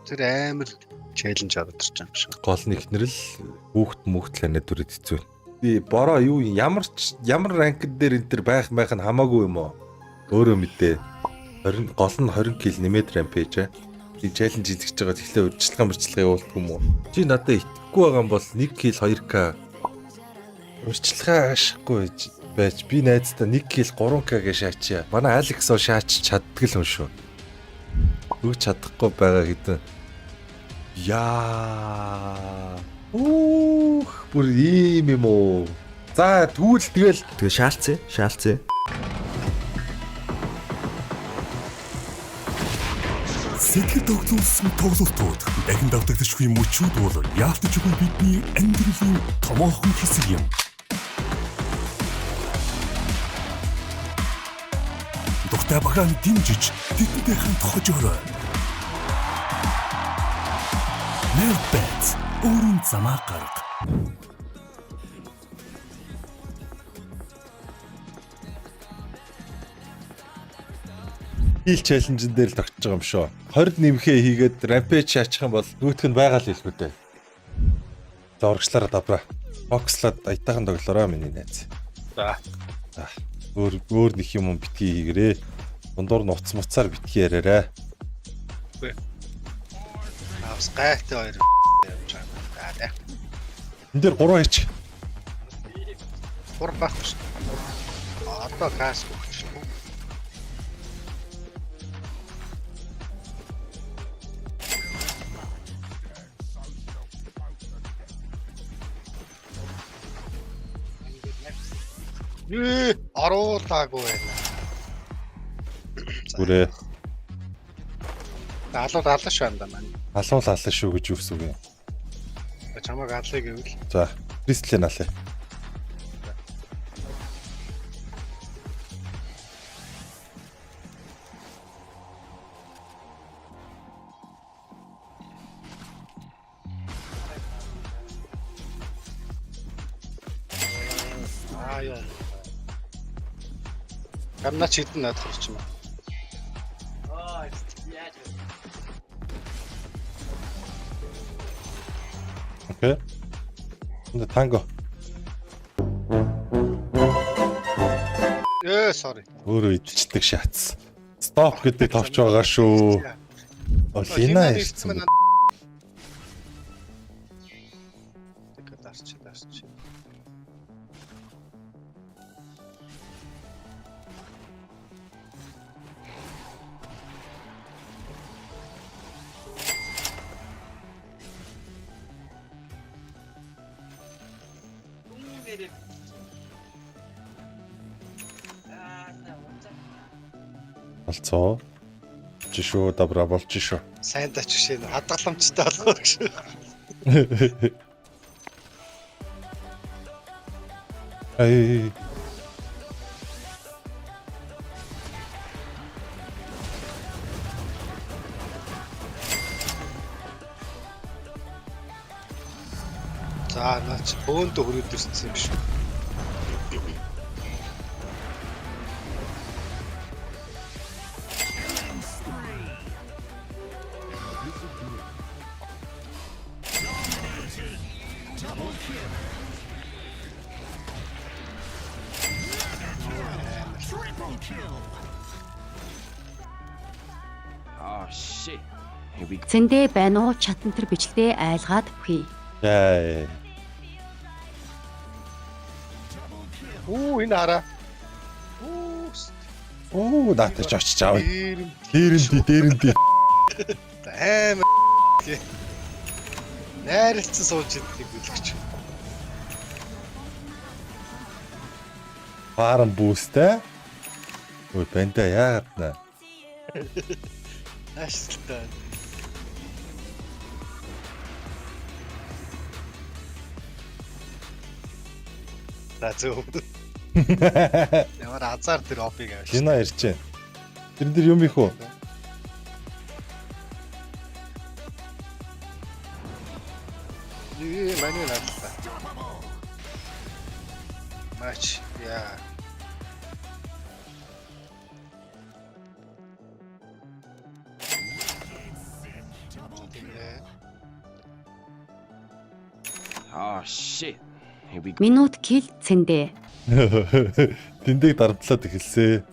Тэр амар челленж ордорч байгаа юм шиг. Гол нь ихнэр л хүүхд ланаа дүрэд хэцүү. Би бороо юу ямар ранкд дээр энэ төр байх нь хамаагүй юм уу? Өөрөө мэдээ. 20 гол нь 20 кг нэмээд рампэж. Би челленж хийж байгаа тэгэхээр урьдчилгаа явуулдаг юм уу? Чи надад итгэхгүй байгаа юм бол 1 кг 2k урьдчилгаа ашиггүй байж би найздаа 1 кг 3k гэж шаачаа. Манай Алексоо шаач чаддаг л юм шүү. Өгч чадахгүй байгаа хэдэн. Яа. Бүр ийм юм уу? За тэгвэл тэгээ шаалцээ. Сэтгэл тогтноолсон тоглолтууд дахин давтагдчихгүй мөчүүд бол яалтч үгүй бидний амьдралын томоохон хэсэг юм. Дуртай багаан дэмжиж тэдэнтэй хамт хожоорой. Нэрбэт өөрийн замаа гарга. Хил челленжэн дээр л тогтож байгаа юм шүү. 20 нэмхээ хийгээд рампеж шаачих юм бол нөгөөх нь байгаа л хэлгүй дээ. За урагшлаараа давбра. Фокслаад аятайхан тоглоорой миний найз. За. Өөр нэг юм битгий хийгэрээ. Дундуур нь уцмуцаар битгий яриараа. Үгүй. Авс гайхтай хоёр явж байгаа. Энд дээр 3 хийч. 3 байхгүй шүү. Одоо газ өгч. Оруулаагүй байна. Бүрээ. Алуу шүү андаа маань. Алуул шүү гэж юу гэсэн үг юм. Чамаг алыг гэвэл. За, Кристлэн алаа. Яа. Камна чидэн надад хүрч юм. Окей. Энд танго. Sorry. Өөрөө идчихдэг шатс. Стоп гэдэг товч байгаа шүү. Лина ирсэн. Дарч. Болцоо. Жишөө добра болчихшоо. Сайн тач шин хадгаламжтай болох шүү. Ай. За наач бөөндө хөрөөд ирсэн юм шүү. Зэндээ байна уу чатан төр бичлээ айлгаад өгье. Яа. Энэ хараа. Наатаж очиж аав. Дээрэндээ. Амар. Найралцсан сууж идэх бүлэгч. Фарм бүүстэй. Ой, бэнтэ яагаад нэ. Ашигтай. Тацоо. Ямар азар тэр опиг авч. Жина ирчээ. Тэр дээр юм их үү? Маний надтай. Матч. Яа. Нэ. Oh shit. Here we go. Минут кил цэндэ. Тэндийг дарамтлаад эхэлсэ.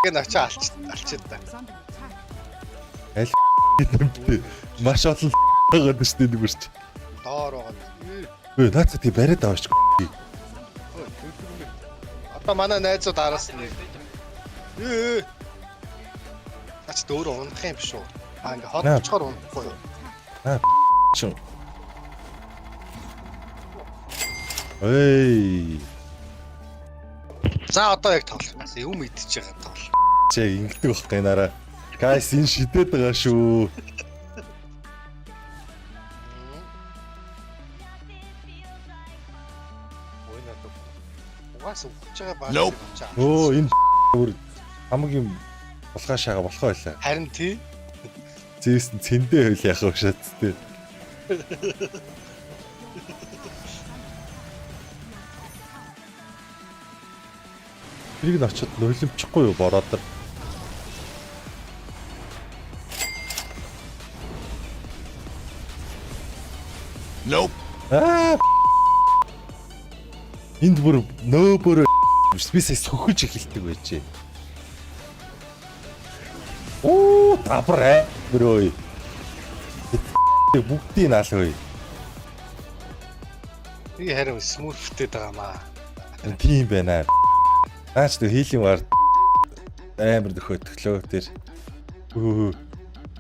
Энэ очоо алчид та. Аль нэмтээ маш олон байгаа шүү дээ нэг үрч. Доор байгаа. Өө наац тий бариад аваач. Одоо манай найзууд араас нь. Ач дөөр унах юм шүү. Ингээ хот очихоор унахгүй юу? Чин. Эй. За одоо яг тоглох. Юм идчихэж байгаа тоглох. Чи ингэдэг байхгүй нараа. Гайс энэ шидэд байгаа шүү. Ой надад. Угаас өгч байгаа баа. Өө энэ бүр хамгийн булгаа шаага болох байлаа. Харин тий. Зээсэн цэндээ хөл яах вэ шат тээ. Тэрийг нь очиод нулимчихгүй юу бороод. Nope. Энд бүр нөөбөр бисээ сөхөж эхэлдэг байжээ. Оо табраа бөрөө. Бүгдийг наалгая. Би харин смурфтэй байгаамаа. Тийм байна. Наач тэг хийлийн вар амар дөхөтглөө тэр.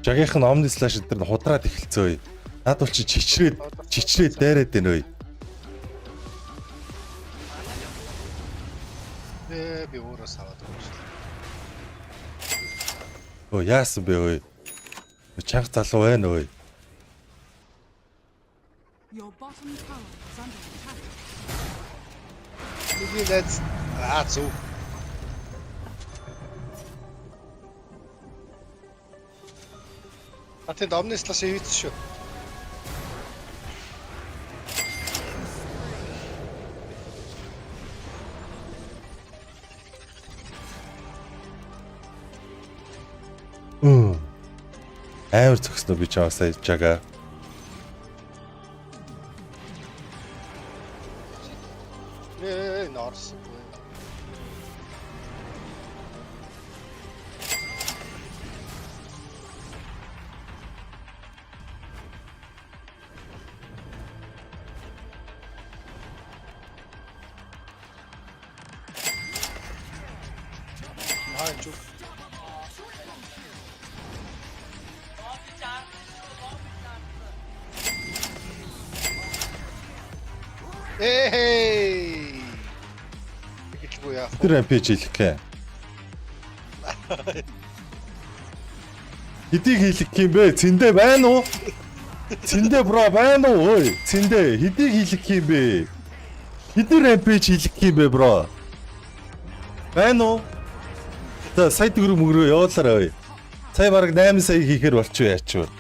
Жагийнх нь омны слаш дээр нь худраад эхэлцөө. Наад бол чи чичрээд дайраад байна ой. Би өөрөөс аваад байгаа шүү. Оо яасан бэ ой. Чанга залуу байна ой. Your bottom tower is under attack. Би найз зүг. Атэ домны слаш хийц шүү. Амар зөкснө би чаасаа жага. Норс. Чук. Эй! Ихгүйя. Тэр рампэж хийх гээ. Хэдийг хийх юм бэ? Цэндэ байна уу? Цэндэ бро байна уу? Ой, цэндэ хэдийг хийх юм бэ? Хэдий рампэж хийх юм бэ бро? Байна уу? За сая төгрөг мөгрөө явуулаарай. Сая бараг 8 сая хийхээр болчих яач вэ?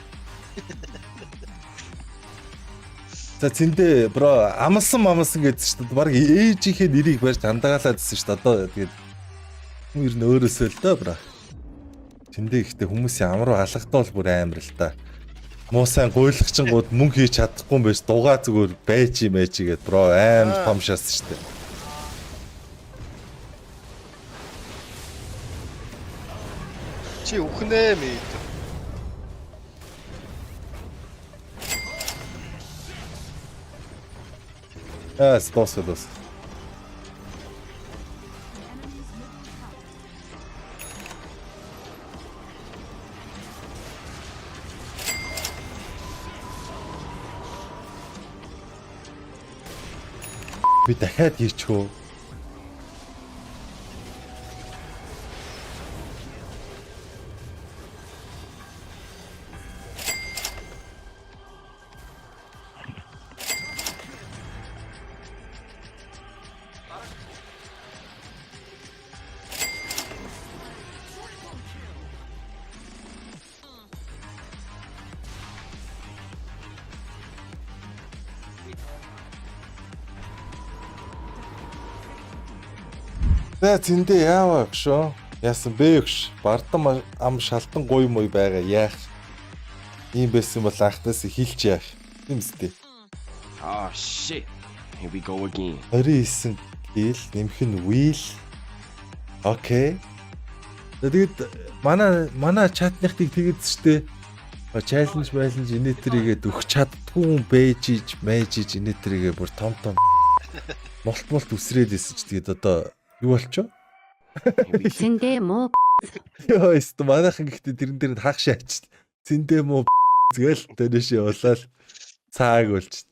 За цэндэ бро амалсан гэдсэн шүү дээ. Бараг ээжийнхээ нэрийг барьж андагаалаад дсэн шүү дээ. Одоо тэгээд хүн ер нь өөрөөсөө л дөө бро. Цэндэ ихтэй хүмүүсийн ам руу алгадвал бүр амар л та. Муу сайн гуйлагчингууд мөнгө хийж чадахгүй юм байж дугаа зүгээр байж юм ээж гээд бро амар том шас шүү дээ. Чи үхнэ мэд. Способос. Би дахиад хийчихөө. За зэндээ яаваа гшөө. Яасан бэ гш. Бардам ам шалтан гуй муй байгаа яах. Ийм байсан бол анхнаас хэлж яах. Тийм үстэй. Oh shit. Here we go again. 29 гэл нэмэх нь wheel. Окей. Тэгээд манай чатныхтыг тэгээд штэ. Challenge инээтрийгээд өгч чаддгүй бэжиж, мэжиж инээтрийгээ бүр том молт үсрээд исэн ч тэгээд одоо юу болчоо? Зэндээ муу Йоо, өст манайхан гэхдээ тэрэн дээр хагш аач. Зэндээ муу гээл тэрнэш явуулаад цааг болж.